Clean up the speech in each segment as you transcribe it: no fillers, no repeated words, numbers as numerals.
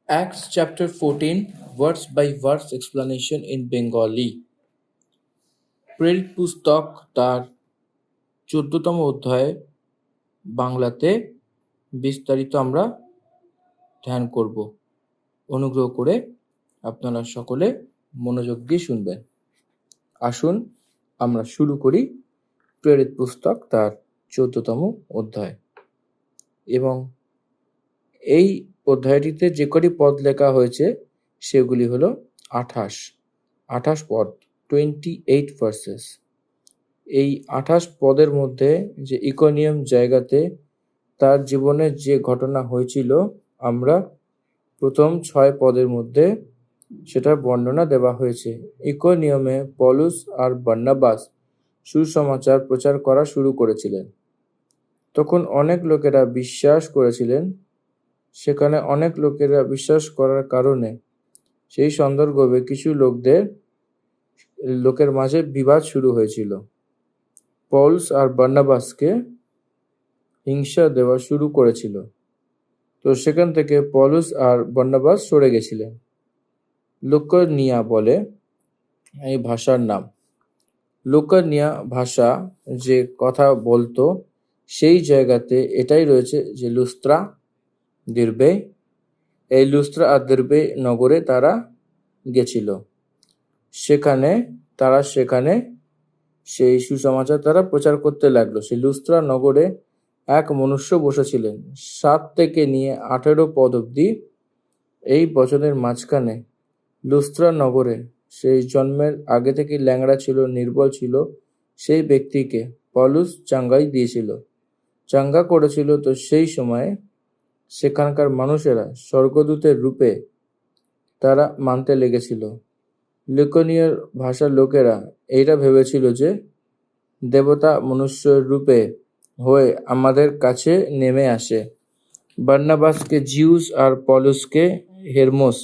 Acts chapter 14, verse by verse explanation in Bengali. প্রেরিত পুস্তক তার 14তম অধ্যায়ে বাংলাতে বিস্তারিত আমরা ধ্যান করব। অনুগ্রহ করে আপনারা সকলে মনোযোগ দিয়ে শুনবেন। আসুন আমরা শুরু করি প্রেরিত পুস্তক তার 14তম অধ্যায়। এবং এই অধ্যায়টিতে যে কটি পদ লেখা হয়েছে সেগুলি হলো 28 পদ, 28 ভার্সেস। এই 28 পদের মধ্যে যে ইকোনিয়াম জায়গাতে তার জীবনে যে ঘটনা হয়েছিল, আমরা প্রথম 6 পদের মধ্যে সেটার বর্ণনা দেওয়া হয়েছে। ইকোনিয়ামে পৌলুস আর বার্নাবাস সুসমাচার প্রচার করা শুরু করেছিলেন। তখন অনেক লোকেরা বিশ্বাস করেছিলেন। সেখানে অনেক লোকেরা বিশ্বাস করার কারণে সেই সন্দর্ভে কিছু লোকের মাঝে বিবাদ শুরু হয়েছিল। পৌলুস আর বার্নাবাসকে হিংসা দেওয়া শুরু করেছিল। তো সেখান থেকে পৌলুস আর বার্নাবাস সরে গেছিলেন। লুকানিয়া বলে এই ভাষার নাম। লুকানিয়া ভাষা যে কথা বলতো সেই জায়গাতে এটাই রয়েছে যে লুস্ত্রা, দিরবে। এই লুস্ত্রা আর দিরবে নগরে তারা গেছিল। সেখানে সেই সুসমাচার তারা প্রচার করতে লাগলো। সেই লুস্ত্রা নগরে এক মনুষ্য বসেছিলেন 7 থেকে নিয়ে 18 পদ অব্দি। এই বচনের মাঝখানে লুস্ত্রা নগরে সেই জন্মের আগে থেকে ল্যাংড়া ছিল, নির্বল ছিল, সেই ব্যক্তিকে পৌলুস চাঙ্গা করেছিল। তো সেই সময়ে সেখানকার মানুষেরা স্বর্গদূতের রূপে তারা মানতে লেগেছিল। লুকানিয়ার ভাষার লোকেরা এইটা ভেবেছিল যে দেবতা মনুষ্যের রূপে হয়ে আমাদের কাছে নেমে আসে। বার্নাবাসকে জিউস আর পৌলুসকে হেরমোস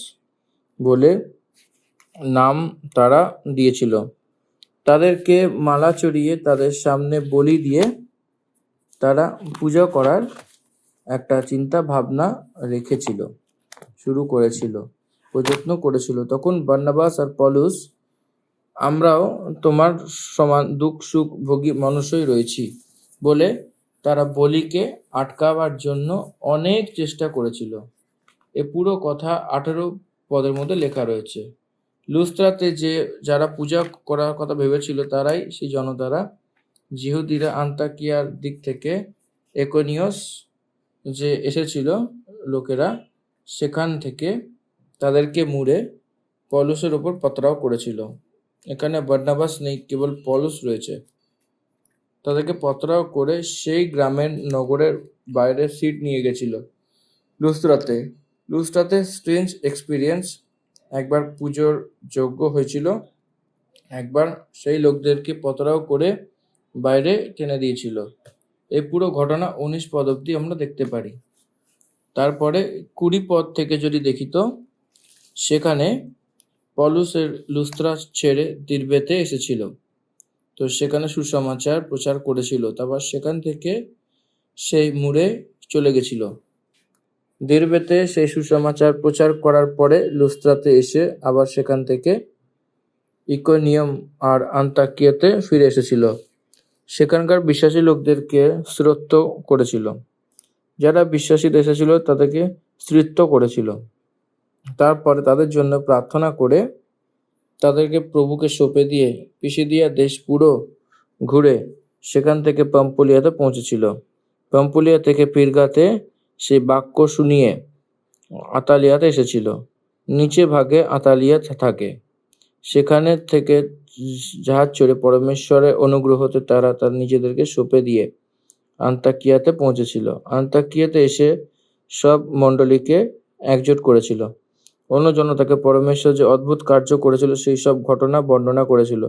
বলে নাম তারা দিয়েছিল। তাদেরকে মালা চড়িয়ে তাদের সামনে বলি দিয়ে তারা পূজা করার একটা চিন্তা ভাবনা প্রযত্ন করেছিল। তখন বার্নাবাস আর পৌলুস, আমরাও তোমার সমান দুঃখ সুখ ভোগী মানুষই রয়েছি বলে তারা বলিকে আটকাবার জন্য অনেক চেষ্টা করেছিল। এ পুরো কথা 18 পদের মধ্যে লেখা রয়েছে। লুস্ত্রাতে যারা পূজা করার কথা ভেবেছিল তারাই সেই জনতারা, জিহুদিরা আন্তাকিয়ার দিক থেকে একনিয়স যে এসেছিল লোকেরা, সেখান থেকে তাদেরকে মুড়ে পৌলুসের ওপর পথরাও করেছিল। এখানে বার্নাবাস নেই, কেবল পৌলুস রয়েছে। তাদেরকে পথরাও করে সেই গ্রামের নগরের বাইরে সিট নিয়ে গেছিল লুস্ত্রাতে স্ট্রেঞ্জ এক্সপিরিয়েন্স। একবার পুজোর যজ্ঞ হয়েছিল, একবার সেই লোকদেরকে পথরাও করে বাইরে টেনে দিয়েছিল। এই পুরো ঘটনা 19 পদ অব্দি আমরা দেখতে পারি। তারপরে 20 পদ থেকে যদি দেখি তো সেখানে পৌলুসের লুস্ত্রা ছেড়ে দিরবেতে এসেছিল। তো সেখানে সুসমাচার প্রচার করেছিল। তারপর সেখান থেকে সেই মুড়ে চলে গেছিল। দিরবেতে সেই সুসমাচার প্রচার করার পরে লুস্ত্রাতে এসে আবার সেখান থেকে ইকোনিয়াম আর আন্তাকিয়াতে ফিরে এসেছিল। সেখানকার বিশ্বাসী লোকদেরকে স্থিরত্ব করেছিল। যারা বিশ্বাসী এসেছিল তাদেরকে স্থিরত্ব করেছিল। তারপরে তাদের জন্য প্রার্থনা করে তাদেরকে প্রভুকে সঁপে দিয়ে পিসিদিয়া দেশ পুরো ঘুরে সেখান থেকে পাম্পুলিয়াতে পৌঁছেছিল। পাম্পুলিয়া থেকে পিরগাতে সেই বাক্য শুনিয়ে আতালিয়াতে এসেছিল। নিচে ভাগে আতালিয়া থাকে। সেখানে থেকে জাহাজ চড়ে পরমেশ্বরের অনুগ্রহতে তারা তার নিজেদেরকে সঁপে দিয়ে আন্তাকিয়াতে পৌঁছেছিল। আন্তাকিয়াতে এসে সব মণ্ডলীকে একজোট করেছিল। অন্য জনতাকে পরমেশ্বর যে অদ্ভুত কার্য করেছিল সেই সব ঘটনা বর্ণনা করেছিল।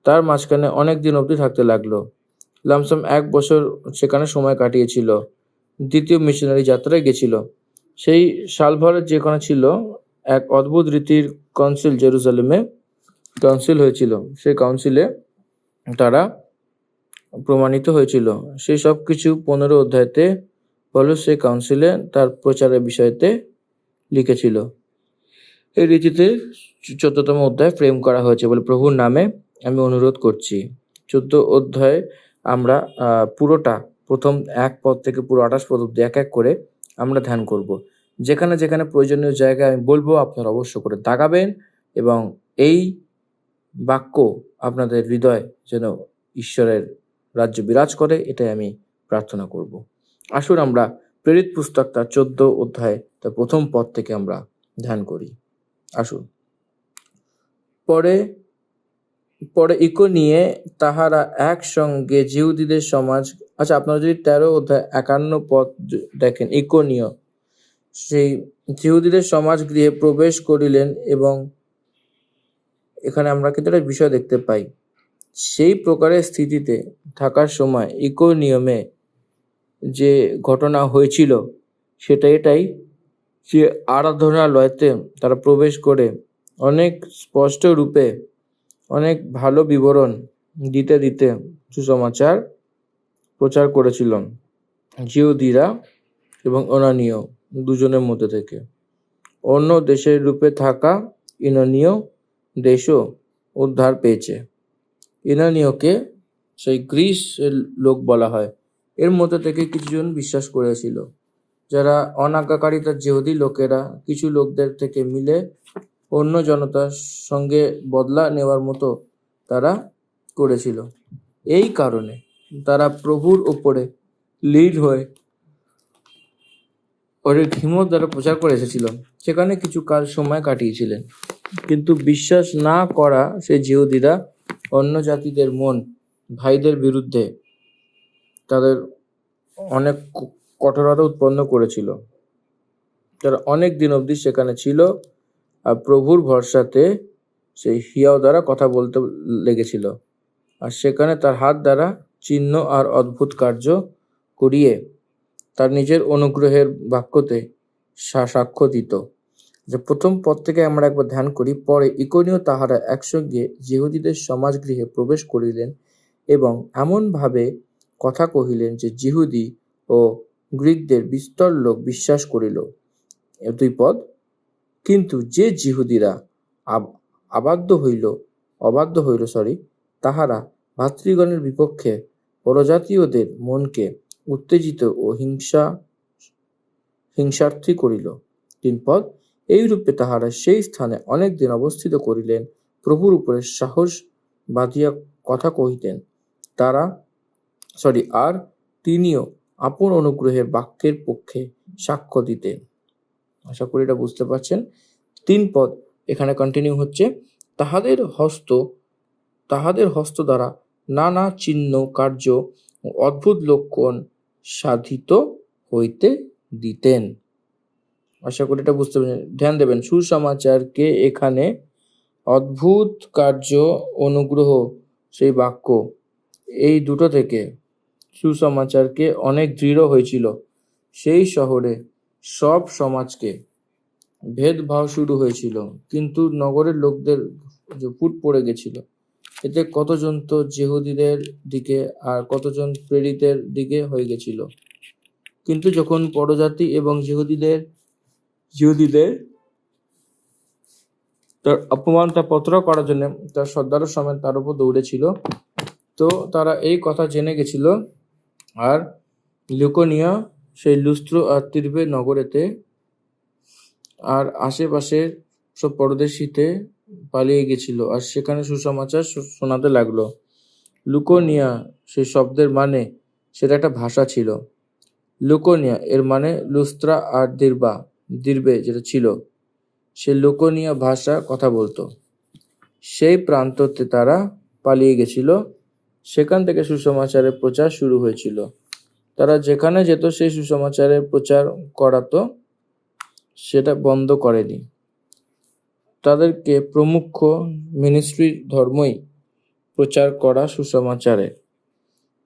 তার মাঝখানে অনেক দিন অবধি থাকতে লাগলো। লামসাম 1 বছর সেখানে সময় কাটিয়েছিল। দ্বিতীয় মিশনারি যাত্রায় গেছিল। সেই সালভরের যেখানে ছিল এক অদ্ভুত রীতির কাউন্সিল, জেরুজালেমে কাউন্সিল হয়েছিল। সেই কাউন্সিলে তারা প্রমাণিত হয়েছিল। সেই সব কিছু 15 অধ্যায়তে পৌলুস সেই কাউন্সিলে তার প্রচারের বিষয়তে লিখেছিল। এই রীতিতে 14তম অধ্যায় ফ্রেম করা হয়েছে বলে প্রভুর নামে আমি অনুরোধ করছি। 14 অধ্যায়ে আমরা পুরোটা প্রথম 1 পদ থেকে পুরো 28 পদ অব্দি এক এক করে আমরা ধ্যান করব। যেখানে যেখানে প্রয়োজনীয় জায়গায় আমি বলবো আপনারা অবশ্য করে দাগাবেন, এবং এই বাক্য আপনাদের হৃদয় যেন ঈশ্বরের রাজ্য বিরাজ করে, এটাই আমি প্রার্থনা করব। আসুন আমরা প্রেরিত পুস্তক তার 14 অধ্যায় তার প্রথম পদ থেকে আমরা ধ্যান করি। আসুন। পরে ইকোনিয়ে তাহারা একসঙ্গে জিহুদীদের সমাজ, আচ্ছা আপনারা যদি 13 অধ্যায় 51 পদ দেখেন, ইকোনিয় সেই জিহুদীদের সমাজ গৃহে প্রবেশ করিলেন, এবং এখানে আমরা কিন্তু একটা বিষয় দেখতে পাই, সেই প্রকারের স্থিতিতে থাকার সময় ইকোনিয়মে যে ঘটনা হয়েছিল সেটা এটাই যে আরাধনালয়তে তারা প্রবেশ করে অনেক স্পষ্ট রূপে অনেক ভালো বিবরণ দিতে দিতে সুসমাচার প্রচার করেছিল জিহুদীরা এবং অনানীয় দুজনের মধ্যে থেকে। অন্য দেশের রূপে থাকা ইনানীয় দেশও উদ্ধার পেয়েছে। ইনানীয়কে সেই গ্রিসের লোক বলা হয়। এর মধ্যে থেকে কিছুজন বিশ্বাস করেছিল, যারা অনাজ্ঞাকারিতার জিহুদী লোকেরা কিছু লোকদের থেকে মিলে অন্য জনতার সঙ্গে বদলা নেওয়ার মতো তারা করেছিল। এই কারণে তারা প্রভুর ওপরে লিড হয়ে অনেক হিম্মত দ্বারা প্রচার করে এসেছিল, সেখানে কিছু কাল সময় কাটিয়েছিলেন। কিন্তু বিশ্বাস না করা সেই জিহুদীরা অন্য জাতিদের মন ভাইদের বিরুদ্ধে তাদের অনেক কঠোরতা উৎপন্ন করেছিল। তারা অনেক দিন অবধি সেখানে ছিল আর প্রভুর ভরসাতে সেই হিয়াও দ্বারা কথা বলতে লেগেছিল, আর সেখানে তার হাত দ্বারা চিহ্ন আর অদ্ভুত কার্য করিয়ে তার নিজের অনুগ্রহের বাক্যতে সাক্ষ্য দিত। যে প্রথম পদ থেকে আমরা একবার ধ্যান করি। পরে ইকোনীয় তাহারা একসঙ্গে জিহুদীদের সমাজগৃহে প্রবেশ করিলেন এবং এমনভাবে কথা কহিলেন যে জিহুদী ও গ্রীকদের বিস্তর লোক বিশ্বাস করিল। 2 পদ। কিন্তু যে জিহুদীরা অবাধ্য হইল তাহারা ভাতৃগণের বিপক্ষে পরজাতীয়দের মনকে উত্তেজিত ও হিংসার্থী করিল। 3 পদ। এইরূপে তাহারা সেই স্থানে অনেক দিন অবস্থিত করিলেন, প্রভুর উপরে সাহস বাঁধিয়া কথা কহিতেন আর তিনিও আপন অনুগ্রহের বাক্যের পক্ষে সাক্ষ্য দিতেন। আশা করি এটা বুঝতে পারছেন। 3 পদ এখানে কন্টিনিউ হচ্ছে। তাহাদের হস্ত দ্বারা নানা চিহ্ন কার্য ও অদ্ভুত লক্ষণ সাধিত হইতে দিতেন। আশা করি এটা বুঝতে পারছেন। ধ্যান দেবেন, সুসমাচারকে এখানে অদ্ভুত কার্য, অনুগ্রহ, সেই বাক্য, এই দুটো থেকে সুসমাচারকে অনেক দৃঢ় হয়েছিল। সেই শহরে সব সমাজকে ভেদভাব শুরু হয়েছিল, কিন্তু নগরের লোকদের ফুট পড়ে গেছিল। এতে কতজন তো জিহুদীদের দিকে আর কতজন প্রেরিতের দিকে হয়ে গেছিল। কিন্তু যখন পরজাতি এবং জিহুদীদের তার অপমানটা পত্র করার জন্য তার সর্দার সমেত তার উপর দৌড়েছিল, তো তারা এই কথা জেনে গেছিল, আর লুকোনিয়া সেই লুস্ত্র আর তিরবে নগরেতে আর আশেপাশের সব পরদেশীতে পালিয়ে গেছিল, আর সেখানে সুসমাচার শোনাতে লাগলো। লুকোনিয়া সেই শব্দের মানে, সেটা একটা ভাষা ছিল। লুকোনিয়া এর মানে লুস্ত্রা আর দিরবে যেটা ছিল, সে লুকোনিয়া ভাষা কথা বলতো। সেই প্রান্ততে তারা পালিয়ে গেছিল, সেখান থেকে সুসমাচারের প্রচার শুরু হয়েছিল। তারা যেখানে যেত সেই সুসমাচারের প্রচার করাতো, সেটা বন্ধ করেনি। তাদেরকে প্রমুখ মিনিস্ট্রি ধর্মই প্রচার করা সুসমাচারে।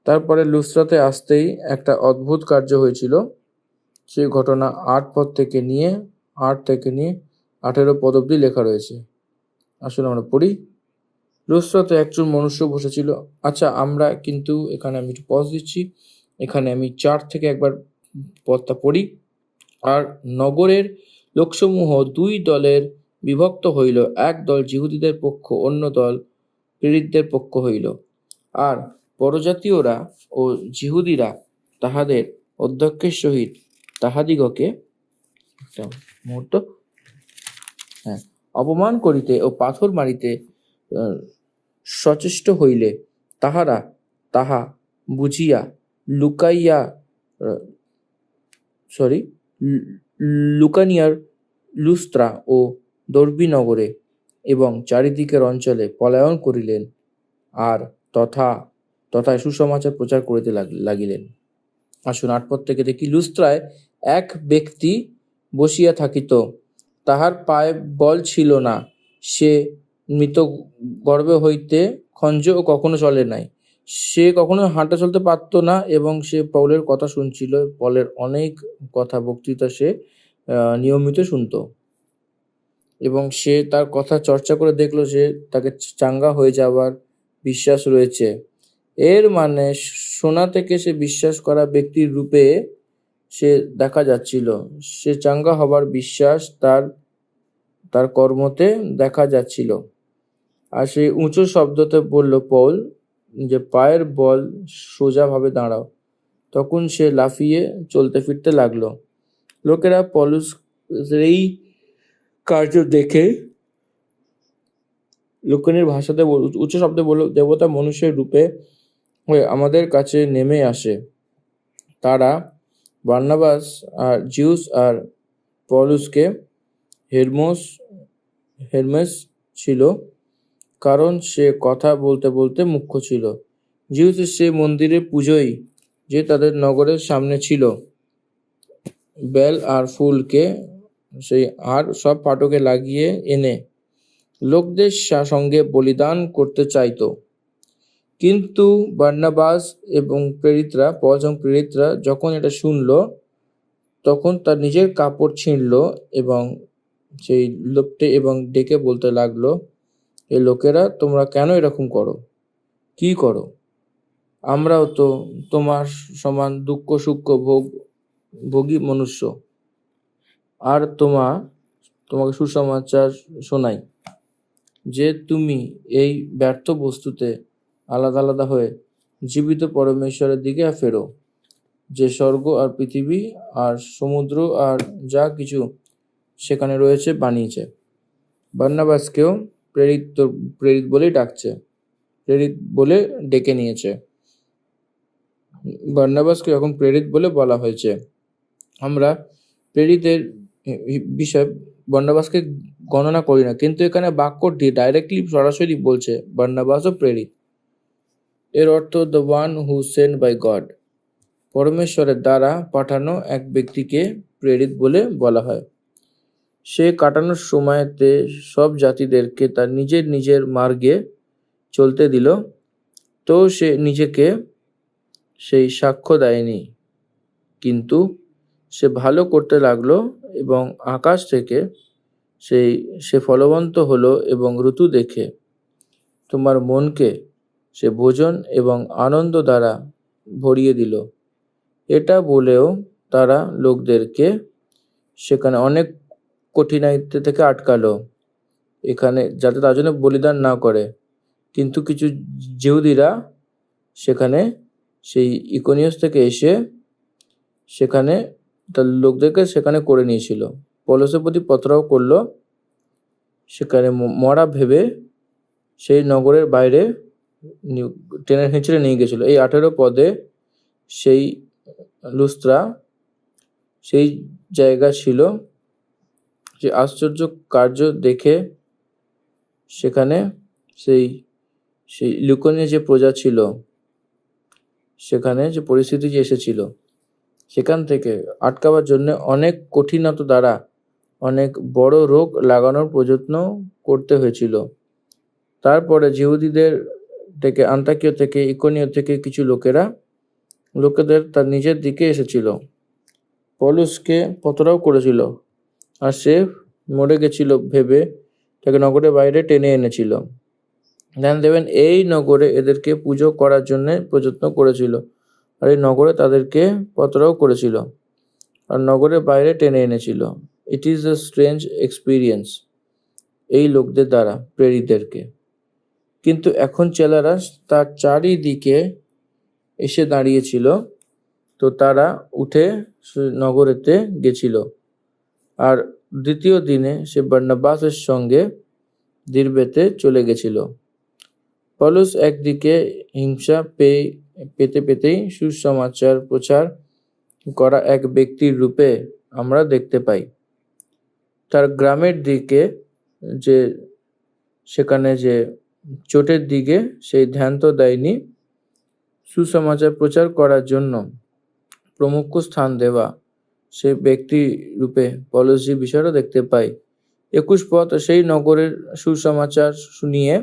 তারপরে লুস্ত্রাতে আসতেই একটা অদ্ভুত কার্য হয়েছিল। সেই ঘটনা 8 পদ থেকে নিয়ে 18 পদ অব্দি লেখা রয়েছে। আসলে আমরা পড়ি। লুস্ত্রাতে একজন মনুষ্য বসেছিল। আচ্ছা, আমরা কিন্তু এখানে আমি একটু পজ দিচ্ছি। এখানে আমি 4 থেকে একবার পদটা পড়ি। আর নগরের লোকসমূহ দুই দলের বিভক্ত হইল, এক দল যিহুদীদের পক্ষ, অন্য দল প্রেরিতদের পক্ষ হইল। আর পরজাতীয়রা ও যিহুদীরা তাহাদের অধ্যক্ষের সহিত তাহাদিগকে একটা মুহূর্ত অপমান করিতে ও পাথর মারিতে সচেষ্ট হইলে তাহারা তাহা বুঝিয়া লুকানিয়ার লুস্ত্রা ও দর্বী নগরে এবং চারিদিকের অঞ্চলে পলায়ন করিলেন, আর তথায় সুসমাচার প্রচার করিতে লাগিলেন। আসুন ৮ পদ থেকে দেখি। লুস্ত্রায় এক ব্যক্তি বসিয়া থাকিত, তাহার পায়ে বল ছিল না, সে মৃত গর্ভে হইতে খঞ্জ ও কখনো চলে নাই, সে কখনো হাঁটা চলতে পারত না, এবং সে পৌলের কথা শুনছিল। পলের অনেক কথা বক্তৃতা সে নিয়মিত শুনত, এবং সে তার কথা চর্চা করে দেখলো যে তাকে চাঙ্গা হয়ে যাওয়ার বিশ্বাস রয়েছে। এর মানে শোনা থেকে সে বিশ্বাস করা ব্যক্তির রূপে সে দেখা যাচ্ছিল। সে চাঙ্গা হবার বিশ্বাস তার কর্মতে দেখা যাচ্ছিল। আর সে উঁচু শব্দতে বলল, পৌল, যে পায়ের বল সোজাভাবে দাঁড়াও। তখন সে লাফিয়ে চলতে ফিরতে লাগলো। লোকেরা পৌলুসের এই কার্য দেখে লুকানিয়ার ভাষাতে উচ্চ শব্দে বলল, দেবতা মনুষ্যের রূপে হয়ে আমাদের কাছে নেমে আসে। তারা বার্নাবাস আর জিউস আর পৌলুসকে হেরমেস ছিল, কারণ সে কথা বলতে বলতে মুখ্য ছিল। জিউসের সে মন্দিরের পুজোই যে তাদের নগরের সামনে ছিল, বেল আর ফুলকে সেই আর সব ফাটকে লাগিয়ে এনে লোকদের সঙ্গে বলিদান করতে চাইত। কিন্তু বার্নাবাস এবং প্রেরিতরা যখন এটা শুনল, তখন তার নিজের কাপড় ছিঁড়ল এবং সেই লোকটি এবং ডেকে বলতে লাগলো, এ লোকেরা, তোমরা কেন এরকম করো? কি করো? আমরাও তো তোমার সমান দুঃখ সুখ ভোগী মনুষ্য, আর তোমাকে সুসমাচার শোনাই যে তুমি এই ব্যর্থ বস্তুতে আলাদা আলাদা হয়ে জীবিত পরমেশ্বরের দিকে ফেরো, যে স্বর্গ আর পৃথিবী আর সমুদ্র আর যা কিছু সেখানে রয়েছে বানিয়েছে। বার্নাবাসকেও প্রেরিত বলেই ডাকছে, প্রেরিত বলে ডেকে নিয়েছে। বার্নাবাসকে এখন প্রেরিত বলে বলা হয়েছে। আমরা প্রেরিতের বিষয় বার্নাবাসকে গণনা করি না, কিন্তু এখানে বাক্যটি ডাইরেক্টলি সরাসরি বলছে বার্নাবাস ও প্রেরিত। এর অর্থ the one who sent by God, পরমেশ্বরের দ্বারা পাঠানো এক ব্যক্তিকে প্রেরিত বলে বলা হয়। সে কাটানোর সময়তে সব জাতিদেরকে তার নিজের মার্গে চলতে দিল, তো সে নিজেকে সেই সাক্ষ্য দেয়নি, কিন্তু সে ভালো করতে লাগলো, এবং আকাশ থেকে সে ফলবন্ত হলো, এবং ঋতু দেখে তোমার মনকে সে ভোজন এবং আনন্দ দ্বারা ভরিয়ে দিল। এটা বলেও তারা লোকদেরকে সেখানে অনেক কঠিনাইতে থেকে আটকালো, এখানে যাতে তার জন্য বলিদান না করে। কিন্তু কিছু যিহুদীরা সেখানে সেই ইকোনিয়াস থেকে এসে সেখানে তার লোকদেরকে সেখানে করে নিয়েছিল। পৌলুসের প্রতি পত্রাও করলো, সেখানে মরা ভেবে সেই নগরের বাইরে টেনে হিঁচড়ে নিয়ে গেছিল। এই 18 পদে সেই লুস্ত্রা সেই জায়গা ছিল যে আশ্চর্য কার্য দেখে সেখানে সেই লুকানিয়া যে প্রজা ছিল, সেখানে যে পরিস্থিতি যে এসেছিল, সেখান থেকে আটকাবার জন্য অনেক কঠিনতা দ্বারা অনেক বড় রোগ লাগানোর প্রযত্ন করতে হয়েছিল। তারপরে যিহুদীদের থেকে, আন্তাকিয়া থেকে, ইকোনিয়া থেকে কিছু লোকেদের তার নিজের দিকে এসেছিল, পৌলুসকে পত্রাও করেছিল, আর সে মরে গেছিল ভেবে তাকে নগরের বাইরে টেনে এনেছিল। ধ্যান দেবেন, এই নগরে এদেরকে পুজো করার জন্য প্রযত্ন করেছিল, আর এই নগরে তাদেরকে পত্রাও করেছিল, আর নগরের বাইরে টেনে এনেছিল। It is a strange experience এই লোকদের দ্বারা প্রেরিতদেরকে। কিন্তু এখন চেলারা তার চারিদিকে এসে দাঁড়িয়েছিল, তো তারা উঠে নগরেতে গেছিল। আর দ্বিতীয় দিনে সে বার্নাবাসের সঙ্গে দিরবেতে চলে গেছিল। পৌলুস একদিকে হিংসা পেতে পেতেই সুসমাচার প্রচার করা এক ব্যক্তির রূপে আমরা দেখতে পাই। তার গ্রামের দিকে যে সেখানে যে চোটের দিকে সেই ধ্যান তো দেয়নি, সুসমাচার প্রচার করার জন্য প্রমুখ স্থান দেওয়া সে ব্যক্তি রূপে পৌলুস যে বিষয়টা দেখতে পাই। 21 পদ, সেই নগরের সুসমাচার শুনিয়ে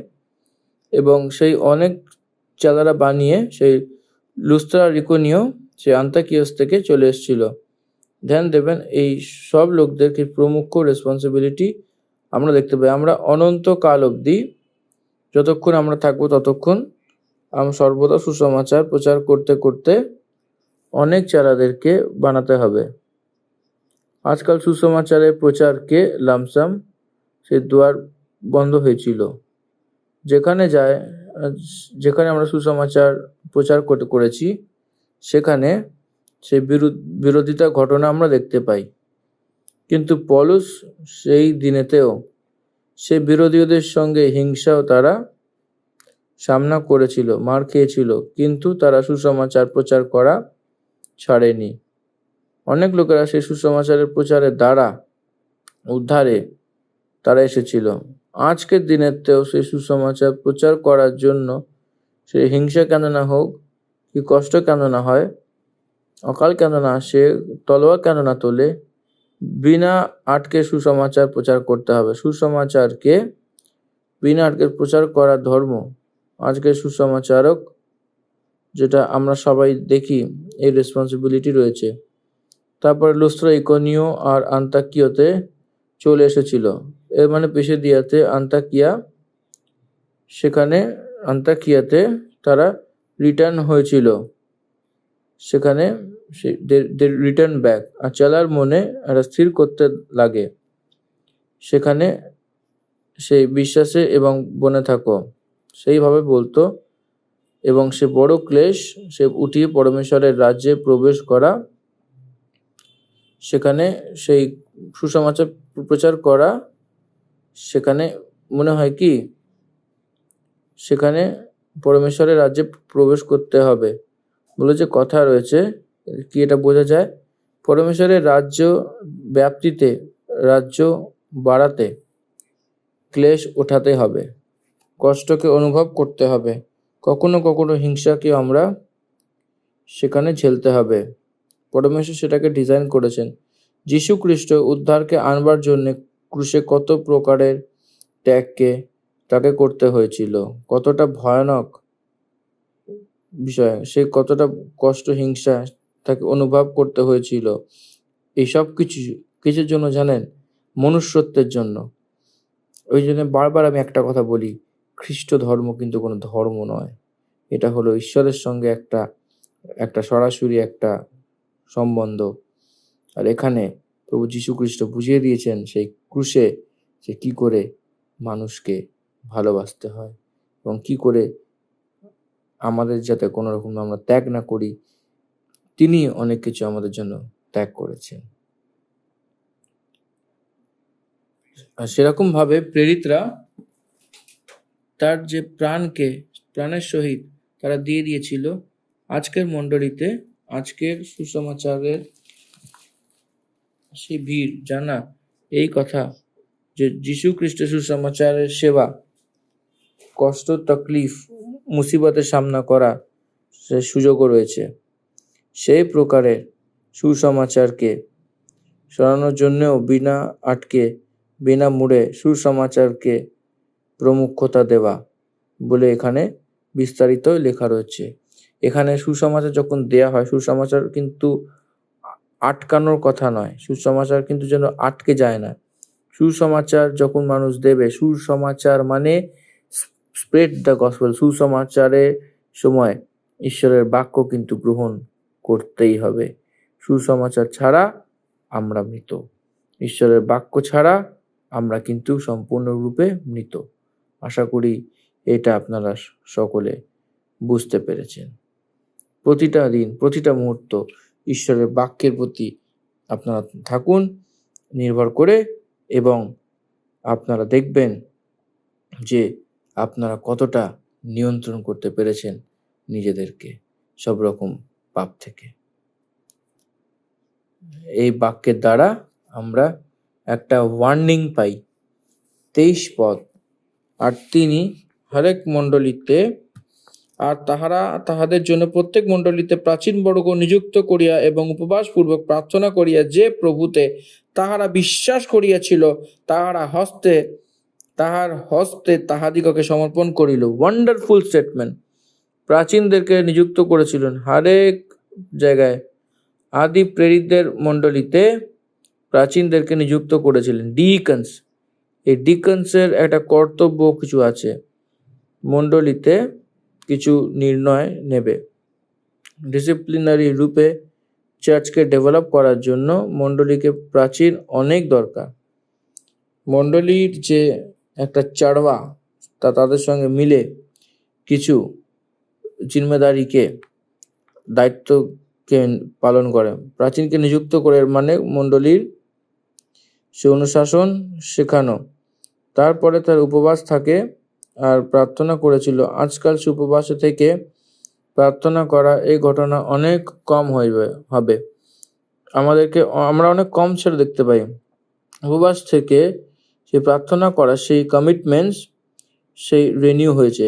এবং সেই অনেক চেলারা বানিয়ে সেই লুস্ত্রা, ইকোনিয়, সে আন্তাকিয়স থেকে চলে এসেছিল। ধ্যান দেবেন, এই সব লোকদেরকে প্রমুখ রেসপন্সিবিলিটি আমরা দেখতে পাই। আমরা অনন্তকাল অবধি যতক্ষণ আমরা থাকবো ততক্ষণ আমরা সর্বদা সুসমাচার প্রচার করতে করতে অনেক চেলাদেরকে বানাতে হবে। আজকাল সুসমাচারের প্রচারকে লামসাম সে দুয়ার বন্ধ হয়েছিল। যেখানে আমরা সুসমাচার প্রচার করেছি সেখানে সেই বিরোধিতা ঘটনা আমরা দেখতে পাই। কিন্তু পৌলুস সেই দিনেতেও সে বিরোধীদের সঙ্গে হিংসাও তারা সামনা করেছিল, মার খেয়েছিল, কিন্তু তারা সুসমাচার প্রচার করা ছাড়েনি। অনেক লোকেরা সেই সুসমাচারের প্রচারের দ্বারা উদ্ধারে তারা এসেছিল। আজকের দিনেতেও সেই সুসমাচার প্রচার করার জন্য সে হিংসা কেন না হোক, কি কষ্ট কেন না হয়, অকাল কেন না আসে, তলোয়ার কেন না তোলে, বিনা আটকে সুসমাচার প্রচার করতে হবে। সুসমাচারকে বিনা আটকে প্রচার করা ধর্ম। আজকের সুসমাচারক যেটা আমরা সবাই দেখি, এই রেসপন্সিবিলিটি রয়েছে। তারপরে লুস্ত্রা, ইকোনিয় আর আন্তাকিয়তে চলে এসেছিল। এর মানে পিসিদিয়াতে আন্তাকিয়া, সেখানে আন্তাকিয়াতে তারা রিটার্ন হয়েছিল, সেখানে রিটার্ন ব্যাক। আর চেলার মনে একটা স্থির করতে লাগে, সেখানে সেই বিশ্বাসে এবং বনে থাকো সেইভাবে বলতো, এবং সে বড় ক্লেশ সে উঠিয়ে পরমেশ্বরের রাজ্যে প্রবেশ করা, সেখানে সেই সুসমাচার প্রচার করা, সেখানে মনে হয় কি সেখানে পরমেশ্বরের রাজ্যে প্রবেশ করতে হবে বলে যে কথা রয়েছে। কি এটা বোঝা যায়? পরমেশ্বরের রাজ্য ব্যাপ্তিতে, রাজ্য বাড়াতে ক্লেশ ওঠাতে হবে, কষ্টকে অনুভব করতে হবে, কখনো কখনো হিংসাকে আমরা সেখানে ঝেলতে হবে। পরমেশ্বর সেটাকে ডিজাইন করেছেন। যীশু খ্রিস্ট উদ্ধারকে আনবার জন্য ক্রুশে কত প্রকারের ত্যাগকে তাকে করতে হয়েছিল, কতটা ভয়ানক বিষয়, সে কতটা কষ্ট, হিংসা তাকে অনুভব করতে হয়েছিল। এইসব কিছুর জন্য জানেন? মনুষ্যত্বের জন্য। ওই জন্য বারবার আমি একটা কথা বলি, খ্রিস্ট ধর্ম কিন্তু কোনো ধর্ম নয়, এটা হলো ঈশ্বরের সঙ্গে একটা সরাসরি একটা সম্বন্ধ। আর এখানে প্রভু যীশু খ্রিস্ট বুঝিয়ে দিয়েছেন সেই ক্রুশে যে কি করে মানুষকে ভালোবাসতে হয় এবং কি করে আমাদের যাতে কোনো রকম আমরা ত্যাগ না করি। তিনি অনেক কিছু আমাদের জন্য ত্যাগ করেছেন। আর সেরকম ভাবে প্রেরিতরা তার যে প্রাণের সহিত তারা দিয়ে দিয়েছিল। আজকের মণ্ডলীতে, আজকের সুসমাচারের সেই ভিড় জানা এই কথা যে যীশু খ্রিস্টের সুসমাচারের সেবা, কষ্ট, তকলিফ, মুসিবতের সামনা করা সে সুযোগও রয়েছে। সেই প্রকারের সুসমাচারকে সরানোর জন্যও বিনা আটকে, বিনা মুড়ে সুসমাচারকে প্রমুখতা দেওয়া বলে এখানে বিস্তারিত লেখা রয়েছে। এখানে সুসমাচার যখন দেয়া হয়, সুসমাচার কিন্তু আটকানোর কথা নয়, সুসমাচার কিন্তু যেন আটকে যায় না। সুসমাচার যখন মানুষ দেবে, সুসমাচার মানে স্প্রেড দ্য গসপেল, সুসমাচারের সময় ঈশ্বরের বাক্য কিন্তু গ্রহণ করতেই হবে। সুসমাচার ছাড়া আমরা মৃত। ঈশ্বরের বাক্য ছাড়া আমরা কিন্তু সম্পূর্ণরূপে মৃত। আশা করি এটা আপনারা সকলে বুঝতে পেরেছেন। প্রতিটা দিন, প্রতিটা মুহূর্ত ঈশ্বরের বাক্যের প্রতি আপনারা থাকুন নির্ভর করে, এবং আপনারা দেখবেন যে আপনারা কতটা নিয়ন্ত্রণ করতে পেরেছেন নিজেদেরকে সব রকম পাপ থেকে। এই বাক্যের দ্বারা আমরা একটা ওয়ার্নিং পাই, 23 পদ। আর তিনি হরেক মণ্ডলীতে আর তাহারা তাহাদের জন্য প্রত্যেক মণ্ডলীতে প্রাচীন বর্গ নিযুক্ত করিয়া এবং উপবাসপূর্বক প্রার্থনা করিয়া যে প্রভুতে তাহারা বিশ্বাস করিয়াছিল তাহার হস্তে তাহাদিগকে সমর্পণ করিল। Wonderful statement. প্রাচীনদেরকে নিযুক্ত করেছিলেন হরেক জায়গায়। আদি প্রেরিতদের মণ্ডলীতে প্রাচীনদেরকে নিযুক্ত করেছিলেন, ডিকনস। এই ডিকনসের একটা কর্তব্য কিছু আছে, মণ্ডলীতে কিছু নির্ণয় নেবে। ডিসিপ্লিনারি রূপে চার্চকে ডেভেলপ করার জন্য মণ্ডলীকে প্রাচীন অনেক দরকার। মণ্ডলীর যে একটা চাড়ওয়া তাদের সঙ্গে মিলে কিছু জিম্মেদারিকে, দায়িত্বকে পালন করে। প্রাচীনকে নিযুক্ত করে মানে মণ্ডলীর সে অনুশাসন শেখানো। তারপরে তার উপবাস থাকে আর প্রার্থনা করেছিল। আজকাল সে উপবাসে থেকে প্রার্থনা করা এই ঘটনা অনেক কম হবে। আমরা অনেক কম ছেড়ে দেখতে পাই। উপবাস থেকে সে প্রার্থনা করা, সেই কমিটমেন্টস সেই রিনিউ হয়েছে।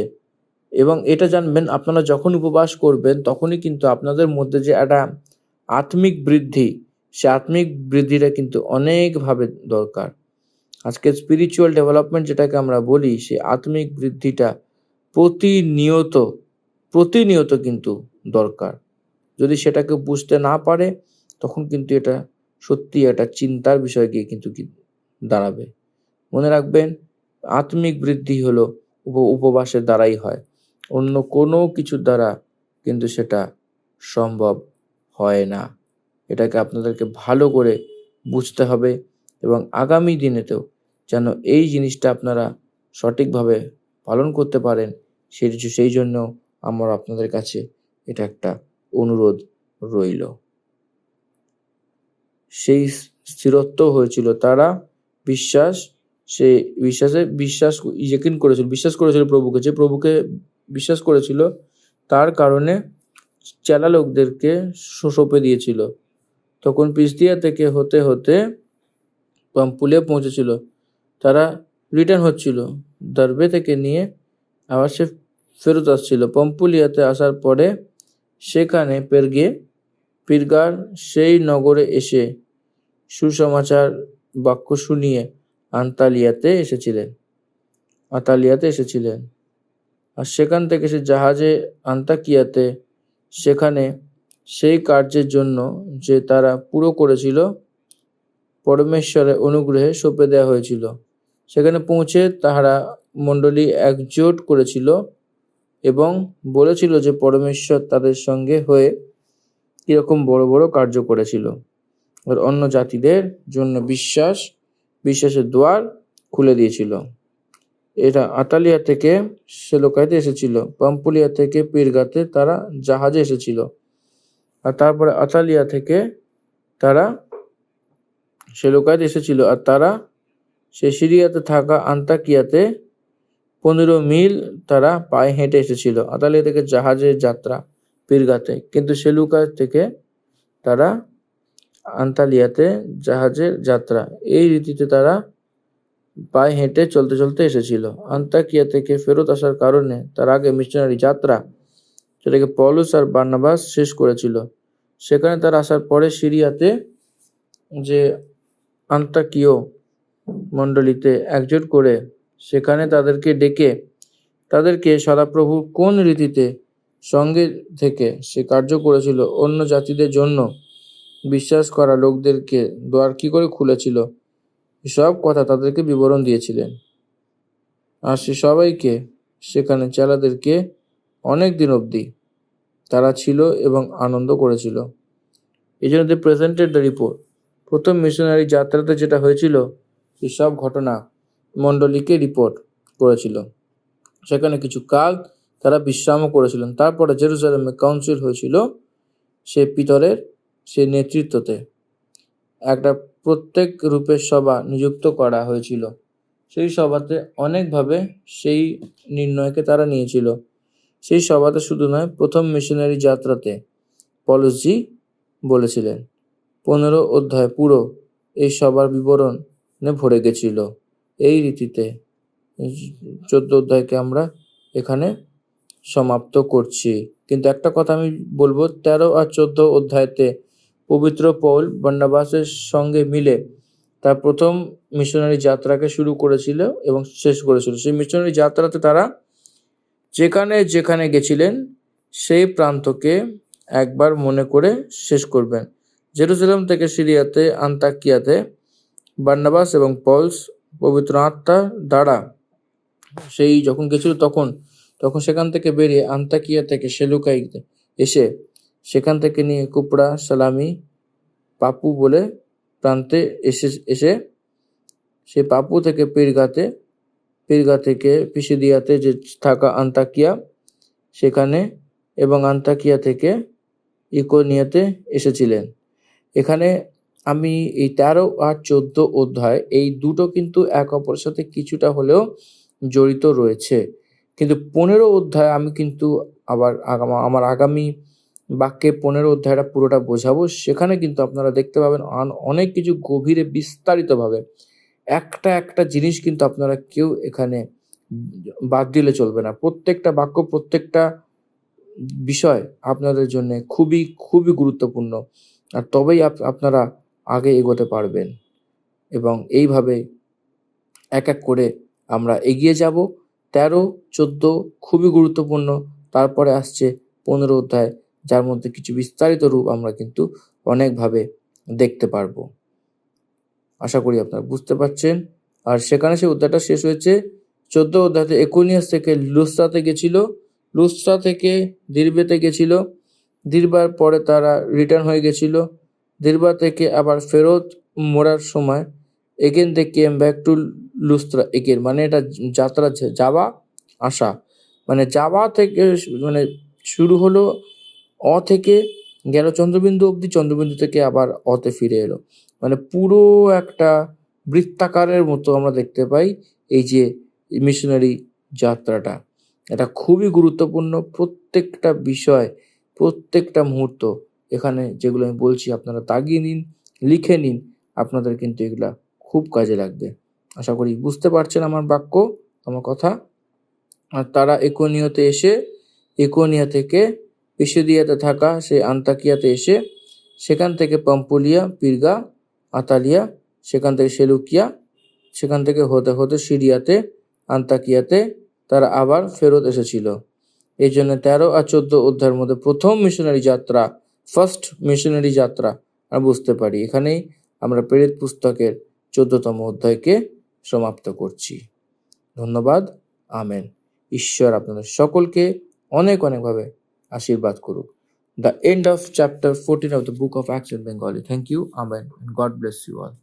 এবং এটা জানবেন, আপনারা যখন উপবাস করবেন তখনই কিন্তু আপনাদের মধ্যে যে একটা আত্মিক বৃদ্ধি, সে আত্মিক বৃদ্ধিটা কিন্তু অনেকভাবে দরকার। আজকে স্পিরিচুয়াল ডেভেলপমেন্ট যেটাকে আমরা বলি, সে আত্মিক বৃদ্ধিটা প্রতিনিয়ত কিন্তু দরকার। যদি সেটাকে বুঝতে না পারে তখন কিন্তু এটা সত্যি একটা চিন্তার বিষয় গিয়ে কিন্তু দাঁড়াবে। মনে রাখবেন, আত্মিক বৃদ্ধি হলো উপবাসের দ্বারাই হয়, অন্য কোনো কিছুর দ্বারা কিন্তু সেটা সম্ভব হয় না। এটাকে আপনাদেরকে ভালো করে বুঝতে হবে, এবং আগামী দিনেতেও যেন এই জিনিসটা আপনারা সঠিকভাবে পালন করতে পারেন, সেই জন্য আমার আপনাদের কাছে এটা একটা অনুরোধ রইল। সেই স্থিরত্ব হয়েছিল, তারা বিশ্বাস করেছিল প্রভুকে, যে প্রভুকে বিশ্বাস করেছিল তার কারণে চেলা লোকদেরকে সঁপে দিয়েছিল। তখন পিসদিয়া থেকে হতে হতে পাম্পুলিয়া পৌঁছেছিল। তারা রিটার্ন হচ্ছিল, দারবে থেকে নিয়ে আবার সে ফেরত আসছিল। পাম্পুলিয়াতে আসার পরে সেখানে পিরগার সেই নগরে এসে সুসমাচার বাক্য শুনিয়ে আতালিয়াতে এসেছিলেন। আর সেখান থেকে সে জাহাজে আন্তাকিয়াতে, সেখানে সেই কার্যের জন্য যে তারা পুরো করেছিল পরমেশ্বরের অনুগ্রহে সঁপে দেওয়া হয়েছিল। সেখানে পৌঁছে তাহারা মণ্ডলী একজোট করেছিল এবং বলেছিল যে পরমেশ্বর তাদের সঙ্গে হয়ে কিরকম বড় বড় কার্য করেছিল। আর অন্য জাতিদের জন্য বিশ্বাসের দ্বার খুলে দিয়েছিল। এটা আতালিয়া থেকে সেলোকাইতে এসেছিল, পাম্পুলিয়া থেকে পিরগাতে তারা জাহাজে এসেছিল, আর তারপরে আতালিয়া থেকে তারা সেলোকাইতে এসেছিল, আর তারা সে সিরিয়াতে থাকা আন্তাকিয়াতে 15 মিল তারা পায়ে হেঁটে এসেছিল। আতালিয়া থেকে জাহাজের যাত্রা পিরগাতে, কিন্তু সেলুকা থেকে তারা আন্তালিয়াতে জাহাজের যাত্রা, এই রীতিতে তারা পায়ে হেঁটে চলতে চলতে এসেছিল। আন্তাকিয়া থেকে ফেরত আসার কারণে তার আগে মিশনারি যাত্রা, যেটাকে পৌলুস আর বার্নাবাস শেষ করেছিল, সেখানে তারা আসার পরে সিরিয়াতে যে আন্তাকিয় মণ্ডলীতে একজোট করে সেখানে তাদেরকে ডেকে তাদেরকে সদাপ্রভুর কোন রীতিতে সঙ্গে থেকে সে কার্য করেছিল, অন্য জাতিদের জন্য বিশ্বাস করা লোকদেরকে দ্বার কি করে খুলেছিল, সব কথা তাদেরকে বিবরণ দিয়েছিলেন। আর সে সবাইকে, সেখানে চেলাদেরকে অনেক দিন অবধি তারা ছিল এবং আনন্দ করেছিল। এই জন্য they presented the report. প্রথম মিশনারি যাত্রাতে যেটা হয়েছিল সেই সব ঘটনা মণ্ডলীকে রিপোর্ট করেছিল। সেখানে কিছু কাল তারা বিশ্রামও করেছিলেন। তারপরে জেরুজালেমে কাউন্সিল হয়েছিল সে পিতরের সে নেতৃত্বতে। একটা প্রত্যেক রূপের সভা নিযুক্ত করা হয়েছিল। সেই সভাতে অনেকভাবে সেই নির্ণয়কে তারা নিয়েছিল। সেই সভাতে শুধু নয়, প্রথম মিশনারি যাত্রাতে পলসজি বলেছিলেন 15 অধ্যায় পুরো এই সভার বিবরণে ভরে গেছিল। এই রীতিতে 14 অধ্যায়কে আমরা এখানে সমাপ্ত করছি। কিন্তু একটা কথা আমি বলবো, 13 আর 14 অধ্যায়তে পবিত্র পৌল বার্নাবাসের সঙ্গে মিলে তার প্রথম মিশনারি যাত্রাকে শুরু করেছিল এবং শেষ করেছিল। সেই মিশনারি যাত্রাতে তারা যেখানে যেখানে গেছিলেন সেই প্রান্তকে একবার মনে করে শেষ করবেন। জেরুজালেম থেকে সিরিয়াতে, আন্তাকিয়াতে বার্নাবাস এবং পৌলস পবিত্র আত্মার দ্বারা সেই যখন গেছিল তখন সেখান থেকে বেরিয়ে আন্তাকিয়া থেকে সেলুকাইতে এসে সেখান থেকে নিয়ে কুপড়া, সালামি, পাপু বলে প্রান্তে এসে সেই পাপু থেকে পিরগা থেকে পিসিদিয়াতে যে থাকা আন্তাকিয়া সেখানে এবং আন্তাকিয়া থেকে ইকোনিয়াতে এসেছিলেন। এখানে আমি এই 13 আর 14 অধ্যায় এই দুটো কিন্তু এক অপরের সাথে কিছুটা হলেও জড়িত রয়েছে। কিন্তু 15 অধ্যায় আমি কিন্তু আবার আমার আগামী বাক্যে 15 অধ্যায়টা পুরোটা বোঝাবো। সেখানে কিন্তু আপনারা দেখতে পাবেন অনেক কিছু গভীরে বিস্তারিতভাবে একটা জিনিস কিন্তু আপনারা কেউ এখানে বাদ দিলে চলবে না। প্রত্যেকটা বাক্য, প্রত্যেকটা বিষয় আপনাদের জন্য খুবই খুবই গুরুত্বপূর্ণ। আর তবেই আপনারা আগে এগোতে পারবেন এবং এইভাবে এক এক করে আমরা এগিয়ে যাব। 13, 14 খুবই গুরুত্বপূর্ণ। তারপরে আসছে 15 অধ্যায়, যার মধ্যে কিছু বিস্তারিত রূপ আমরা কিন্তু অনেকভাবে দেখতে পারবো। আশা করি আপনারা বুঝতে পারছেন। আর সেখানে সেই অধ্যায়টা শেষ হয়েছে 14 অধ্যায়তে ইকোনিয়াস থেকে লুস্ত্রাতে গেছিল, লুস্ত্রা থেকে দিরবেতে গেছিল, দিরবার পরে তারা রিটার্ন হয়ে গেছিল, দিরবা থেকে আবার ফেরত মোড়ার সময় again they came back to Lystra again, মানে এটা যাত্রা যাওয়া আসা, মানে যাওয়া থেকে মানে শুরু হলো অ থেকে গেল চন্দ্রবিন্দু অবধি, চন্দ্রবিন্দু থেকে আবার অতে ফিরে এলো। মানে পুরো একটা বৃত্তাকারের মতো আমরা দেখতে পাই এই যে মিশনারি যাত্রাটা। এটা খুবই গুরুত্বপূর্ণ। প্রত্যেকটা বিষয়, প্রত্যেকটা মুহূর্ত এখানে যেগুলো আমি বলছি আপনারা দাগিয়ে নিন, লিখে নিন, আপনাদের কিন্তু এগুলা খুব কাজে লাগবে। আশা করি বুঝতে পারছেন আমার বাক্য, আমার কথা। আর তারা ইকোনিয়া থেকে পিসিদিয়াতে থাকা সেই আন্তাকিয়াতে এসে সেখান থেকে পাম্পুলিয়া, পিরগা, আতালিয়া, সেখান থেকে সেলুকিয়া, সেখান থেকে হতে হতে সিরিয়াতে, আন্তাকিয়াতে তারা আবার ফেরত এসেছিল। এই জন্য 13 আর 14 অধ্যায়ের মধ্যে প্রথম মিশনারি যাত্রা, ফার্স্ট মিশনারি যাত্রা আমরা বুঝতে পারি। এখানেই আমরা প্রেরিত পুস্তকের 14তম অধ্যায়কে সমাপ্ত করছি। ধন্যবাদ। আমেন। ঈশ্বর আপনাদের সকলকে অনেক অনেকভাবে আশীর্বাদ করুক। The end of chapter 14 of the book of Acts in Bengali. Thank you. Amen. And God bless you all.